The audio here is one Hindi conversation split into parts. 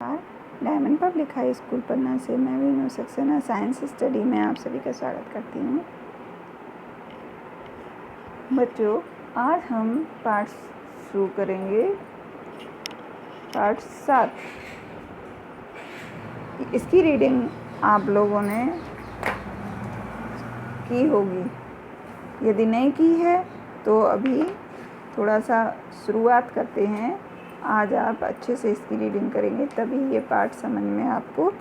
डायमंड पब्लिक हाई स्कूल पन्ना से मैं वीनू सक्सेना साइंस स्टडी में आप सभी का स्वागत करती हूँ। बच्चों, आज हम पाठ शुरू करेंगे, पाठ 7। इसकी रीडिंग आप लोगों ने की होगी। यदि नहीं की है तो अभी थोड़ा सा शुरुआत करते हैं। आज आप अच्छे से इसकी रीडिंग करेंगे तभी ये पाठ समझ में आपको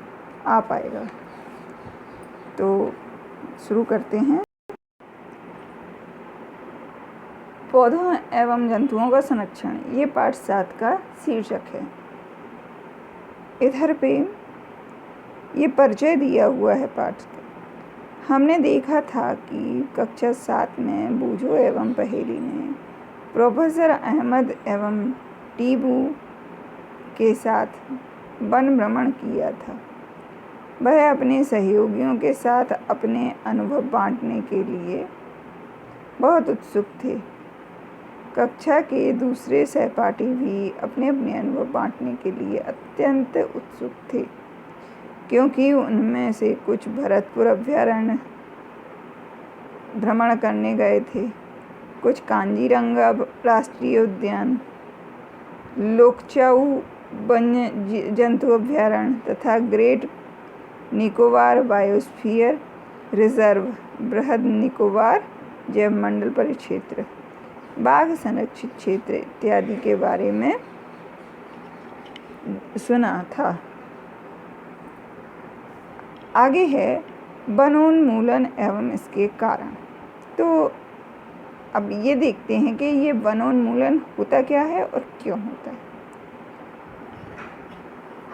आ पाएगा। तो शुरू करते हैं। पौधों एवं जंतुओं का संरक्षण, ये पाठ 7 का शीर्षक है। इधर पे ये परिचय दिया हुआ है पाठ का। हमने देखा था कि कक्षा 7 में बूझो एवं पहेली ने प्रोफेसर अहमद एवं टीबू के साथ वन भ्रमण किया था। वह अपने सहयोगियों के साथ अपने अनुभव बांटने के लिए बहुत उत्सुक थे। कक्षा के दूसरे सहपाठी भी अपने अपने अनुभव बांटने के लिए अत्यंत उत्सुक थे, क्योंकि उनमें से कुछ भरतपुर अभयारण्य भ्रमण करने गए थे, कुछ कांजीरंगा राष्ट्रीय उद्यान, लोकचाऊ वन्य जंतु अभयारण्य तथा ग्रेट निकोबार बायोस्फीयर रिजर्व, बृहद निकोबार जैवमंडल परिक्षेत्र, बाघ संरक्षित क्षेत्र इत्यादि के बारे में सुना था। आगे है वनोन्मूलन एवं इसके कारण। तो अब ये देखते हैं कि ये वनोन्मूलन होता क्या है और क्यों होता है।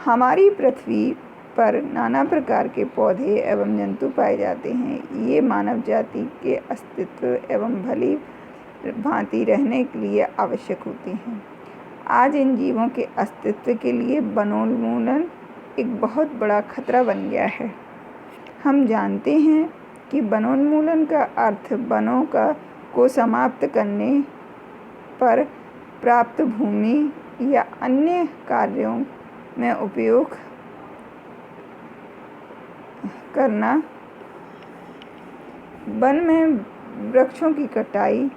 हमारी पृथ्वी पर नाना प्रकार के पौधे एवं जंतु पाए जाते हैं। ये मानव जाति के अस्तित्व एवं भली भांति रहने के लिए आवश्यक होते हैं। आज इन जीवों के अस्तित्व के लिए वनोन्मूलन एक बहुत बड़ा खतरा बन गया है। हम जानते हैं कि वनोन्मूलन का अर्थ वनों को समाप्त करने पर प्राप्त भूमि या अन्य कार्यों में उपयोग करना। वन में वृक्षों की कटाई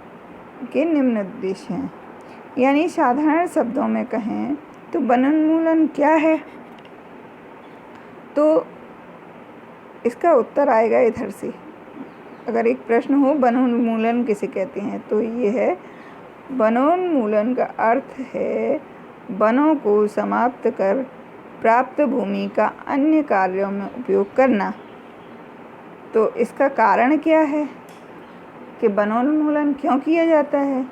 के निम्न उद्देश्य हैं। यानी साधारण शब्दों में कहें तो वनोन्मूलन क्या है, तो इसका उत्तर आएगा इधर से। अगर एक प्रश्न हो वनोन्मूलन किसे कहते हैं, तो ये है वनोन्मूलन का अर्थ है वनों को समाप्त कर प्राप्त भूमि का अन्य कार्यों में उपयोग करना। तो इसका कारण क्या है कि वनोन्मूलन क्यों किया जाता है,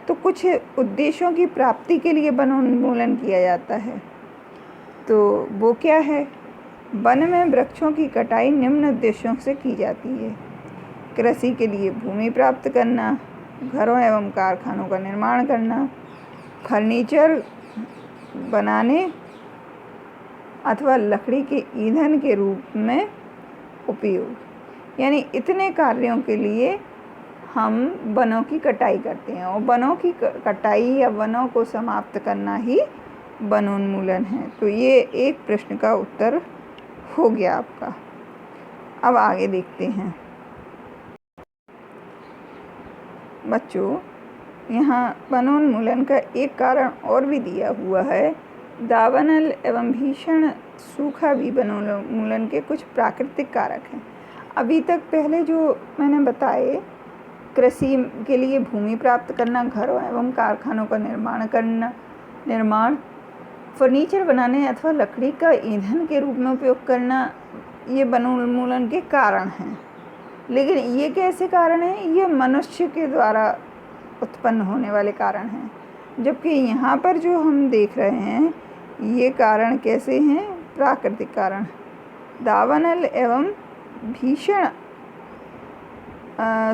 तो कुछ उद्देश्यों की प्राप्ति के लिए वनोन्मूलन किया जाता है। तो वो क्या है? वन में वृक्षों की कटाई निम्न उद्देश्यों से की जाती है। कृषि के लिए भूमि प्राप्त करना, घरों एवं कारखानों का निर्माण करना, फर्नीचर बनाने अथवा लकड़ी के ईंधन के रूप में उपयोग। यानी इतने कार्यों के लिए हम वनों की कटाई करते हैं, और वनों की कटाई या वनों को समाप्त करना ही वनोन्मूलन है। तो ये एक प्रश्न का उत्तर हो गया आपका। अब आगे देखते हैं। बच्चों, यहाँ वनोन्मूलन का एक कारण और भी दिया हुआ है। दावानल एवं भीषण सूखा भी वनोन्मूलन के कुछ प्राकृतिक कारक हैं। अभी तक पहले जो मैंने बताए, कृषि के लिए भूमि प्राप्त करना, घरों एवं कारखानों का निर्माण, फर्नीचर बनाने अथवा लकड़ी का ईंधन के रूप में उपयोग करना, ये वनोन्मूलन के कारण हैं। लेकिन ये कैसे कारण हैं? ये मनुष्य के द्वारा उत्पन्न होने वाले कारण हैं। जबकि यहाँ पर जो हम देख रहे हैं, ये कारण कैसे हैं? प्राकृतिक कारण। दावानल एवं भीषण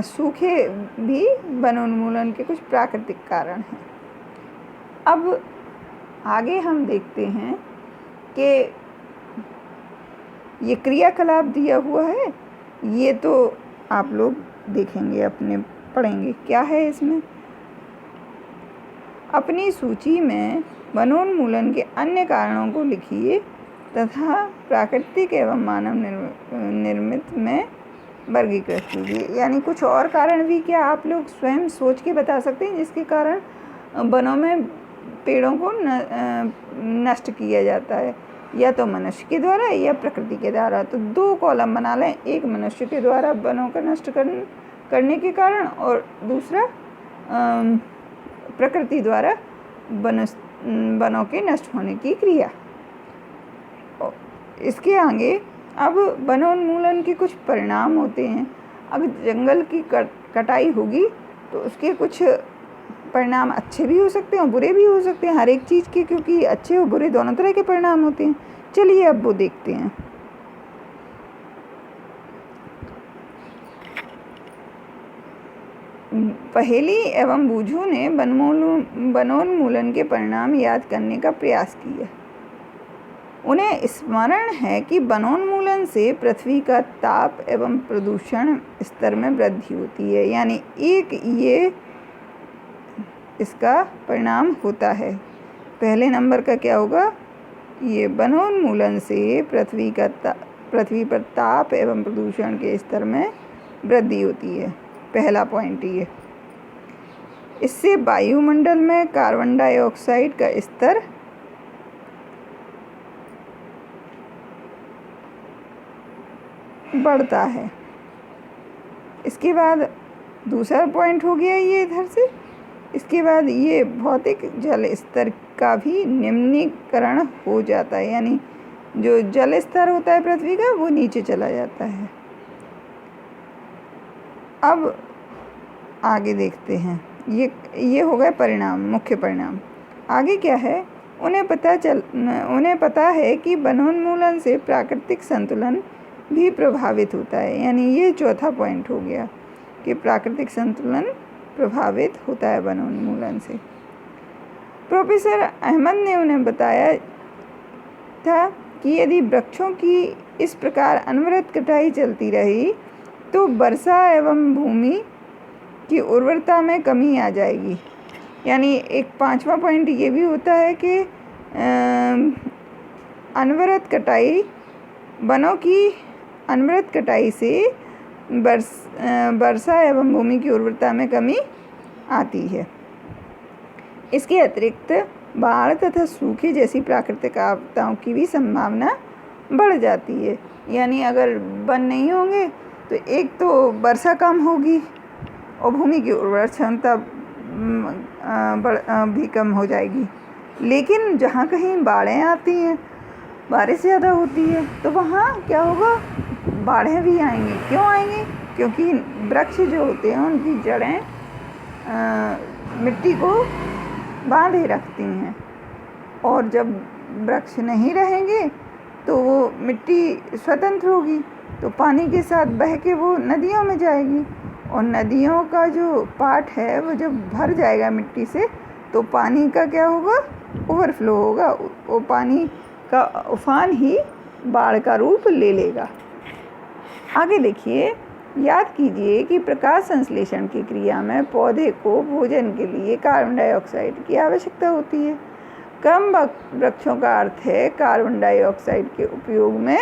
सूखे भी वनोन्मूलन के कुछ प्राकृतिक कारण हैं। अब आगे हम देखते हैं कि ये क्रियाकलाप दिया हुआ है। ये तो आप लोग देखेंगे, अपने पढ़ेंगे क्या है इसमें। अपनी सूची में वनोन्मूलन के अन्य कारणों को लिखिए तथा प्राकृतिक एवं मानव निर्मित में वर्गीकृत कीजिए। यानी कुछ और कारण भी क्या आप लोग स्वयं सोच के बता सकते हैं जिसके कारण वनों में पेड़ों को नष्ट किया जाता है, या तो मनुष्य के द्वारा या प्रकृति के द्वारा। तो 2 कॉलम बना लें, एक मनुष्य के द्वारा वनों का नष्ट करने के कारण और दूसरा प्रकृति द्वारा वनों के नष्ट होने की क्रिया। इसके आगे अब वनोन्मूलन के कुछ परिणाम होते हैं। अगर जंगल की कटाई होगी तो उसके कुछ परिणाम अच्छे भी हो सकते हैं और बुरे भी हो सकते हैं, हर एक चीज़ के, क्योंकि अच्छे और बुरे दोनों तरह के परिणाम होते हैं। चलिए अब वो देखते हैं। पहेली एवं बूझू ने वनोन्मूलन के परिणाम याद करने का प्रयास किया। उन्हें स्मरण है कि वनोन्मूलन से पृथ्वी का ताप एवं प्रदूषण स्तर में वृद्धि होती है। यानी एक ये इसका परिणाम होता है। पहले नंबर का क्या होगा, ये वनोन्मूलन से पृथ्वी पर ताप एवं प्रदूषण के स्तर में वृद्धि होती है, पहला पॉइंट ये। इससे वायुमंडल में कार्बन डाइऑक्साइड का स्तर बढ़ता है। इसके बाद दूसरा पॉइंट हो गया ये इधर से। इसके बाद ये भौतिक जल स्तर का भी निम्नीकरण हो जाता है, यानी जो जल स्तर होता है पृथ्वी का वो नीचे चला जाता है। अब आगे देखते हैं, ये हो गए परिणाम, मुख्य परिणाम। आगे क्या है, उन्हें पता है कि वनोन्मूलन से प्राकृतिक संतुलन भी प्रभावित होता है। यानी ये चौथा पॉइंट हो गया कि प्राकृतिक संतुलन प्रभावित होता है वनोन्मूलन से। प्रोफेसर अहमद ने उन्हें बताया था कि यदि वृक्षों की इस प्रकार अनवरत कटाई चलती रही तो वर्षा एवं भूमि की उर्वरता में कमी आ जाएगी। यानी एक 5वां पॉइंट ये भी होता है कि वनों की अनवरत कटाई से वर्षा एवं भूमि की उर्वरता में कमी आती है। इसके अतिरिक्त बाढ़ तथा सूखे जैसी प्राकृतिक आपदाओं की भी संभावना बढ़ जाती है। यानी अगर वन नहीं होंगे तो एक तो वर्षा कम होगी और भूमि की उर्वरक क्षमता भी कम हो जाएगी। लेकिन जहाँ कहीं बाढ़ें आती हैं, बारिश ज़्यादा होती है, तो वहाँ क्या होगा, बाढ़ें भी आएंगी। क्यों आएंगी? क्योंकि वृक्ष जो होते हैं उनकी जड़ें मिट्टी को बांधे रखती हैं, और जब वृक्ष नहीं रहेंगे तो वो मिट्टी स्वतंत्र होगी, तो पानी के साथ बह के वो नदियों में जाएगी, और नदियों का जो पार्ट है वो जब भर जाएगा मिट्टी से तो पानी का क्या होगा, ओवरफ्लो होगा। वो पानी का उफान ही बाढ़ का रूप ले लेगा। आगे देखिए, याद कीजिए कि प्रकाश संश्लेषण की क्रिया में पौधे को भोजन के लिए कार्बन डाइऑक्साइड की आवश्यकता होती है। कम वृक्षों का अर्थ है कार्बन डाइऑक्साइड के उपयोग में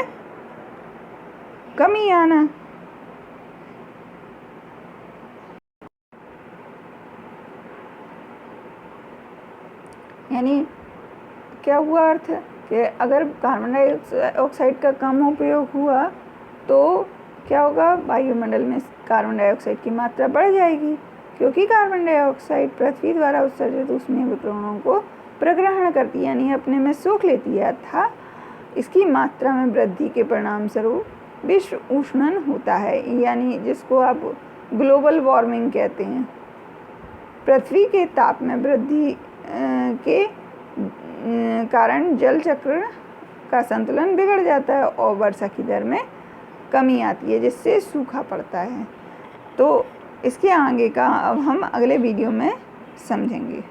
कमी आना। यानी क्या हुआ अर्थ कि अगर कार्बन डाइऑक्साइड का कम उपयोग हुआ तो क्या होगा, वायुमंडल में कार्बन डाइऑक्साइड की मात्रा बढ़ जाएगी, क्योंकि कार्बन डाइऑक्साइड पृथ्वी द्वारा उत्सर्जित ऊष्मीय विकिरणों को प्रग्रहण करती है, यानी अपने में सोख लेती है, तथा इसकी मात्रा में वृद्धि के परिणाम स्वरूप विश्व उष्णन होता है, यानी जिसको आप ग्लोबल वार्मिंग कहते हैं। पृथ्वी के ताप में वृद्धि के कारण जल चक्र का संतुलन बिगड़ जाता है और वर्षा की दर में कमी आती है, जिससे सूखा पड़ता है। तो इसके आगे का अब हम अगले वीडियो में समझेंगे।